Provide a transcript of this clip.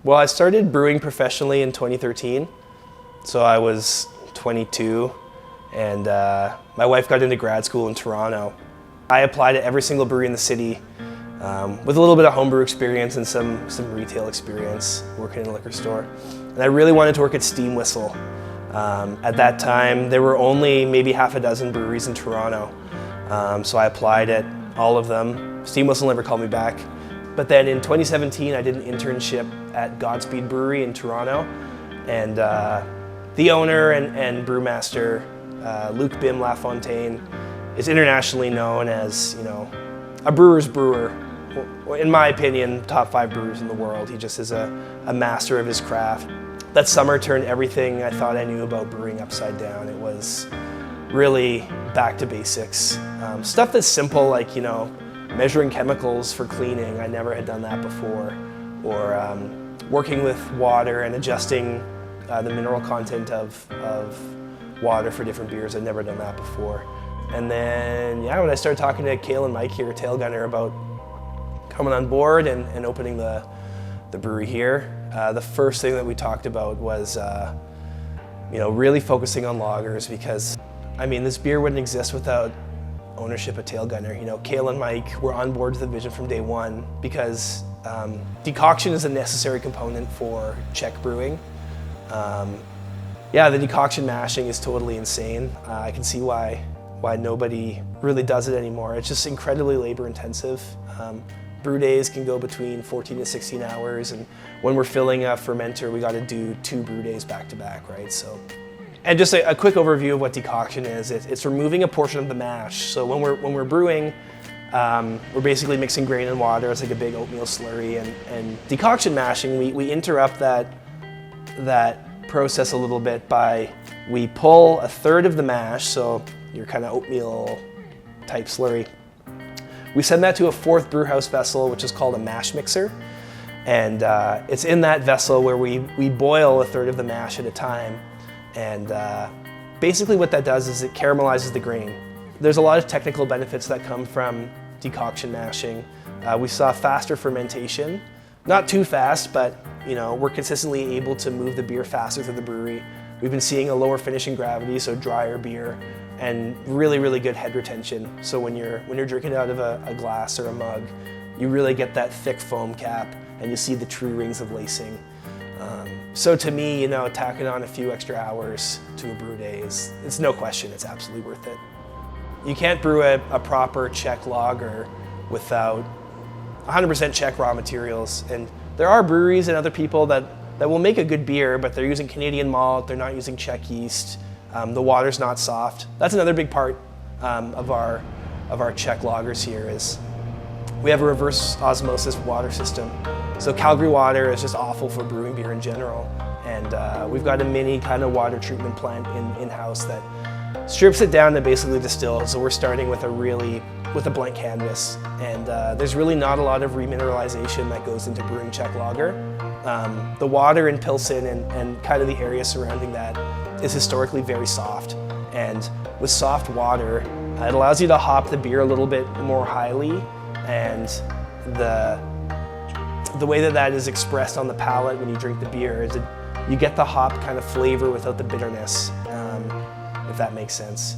Well, I started brewing professionally in 2013. So I was 22 and my wife got into grad school in Toronto. I applied at every single brewery in the city with a little bit of homebrew experience and some retail experience working in a liquor store. And I really wanted to work at Steam Whistle. At that time, there were only maybe half a dozen breweries in Toronto. So I applied at all of them. Steam Whistle never called me back. But then in 2017, I did an internship at Godspeed Brewery in Toronto. And the owner and brewmaster, Luc Bim Lafontaine, is internationally known as, a brewer's brewer. In my opinion, top 5 brewers in the world. He just is a master of his craft. That summer turned everything I thought I knew about brewing upside down. It was really back to basics. Stuff that's simple, like, measuring chemicals for cleaning. I never had done that before. Or working with water and adjusting the mineral content of water for different beers. I'd never done that before. And then, when I started talking to Cale and Mike here at Tailgunner about coming on board and opening the brewery here, the first thing that we talked about was, really focusing on lagers, because, this beer wouldn't exist without ownership of Tailgunner. Cale and Mike were on board with the vision from day one because decoction is a necessary component for Czech brewing. The decoction mashing is totally insane. I can see why nobody really does it anymore. It's just incredibly labor intensive. Brew days can go between 14 to 16 hours, and when we're filling a fermenter, we got to do 2 brew days back to back, right? So, and just a quick overview of what decoction is. It's removing a portion of the mash. So when we're brewing, we're basically mixing grain and water. It's like a big oatmeal slurry, and decoction mashing, we interrupt that process a little bit by, we pull a third of the mash, so your kind of oatmeal type slurry. We send that to a 4th brewhouse vessel, which is called a mash mixer. And it's in that vessel where we boil a third of the mash at a time. And basically what that does is it caramelizes the grain. There's a lot of technical benefits that come from decoction mashing. We saw faster fermentation, not too fast, but we're consistently able to move the beer faster through the brewery. We've been seeing a lower finishing gravity, so drier beer, and really, really good head retention. So when you're drinking out of a glass or a mug, you really get that thick foam cap, and you see the true rings of lacing. So to me, tacking on a few extra hours to a brew day it's no question, it's absolutely worth it. You can't brew a proper Czech lager without 100% Czech raw materials. And there are breweries and other people that will make a good beer, but they're using Canadian malt, they're not using Czech yeast, the water's not soft. That's another big part of our Czech lagers here is we have a reverse osmosis water system. So Calgary water is just awful for brewing beer in general. And we've got a mini kind of water treatment plant in-house that strips it down to basically distill. So we're starting with a blank canvas. And there's really not a lot of remineralization that goes into brewing Czech lager. The water in Pilsen and kind of the area surrounding that is historically very soft. And with soft water, it allows you to hop the beer a little bit more highly, and the way that is expressed on the palate when you drink the beer is you get the hop kind of flavor without the bitterness, if that makes sense.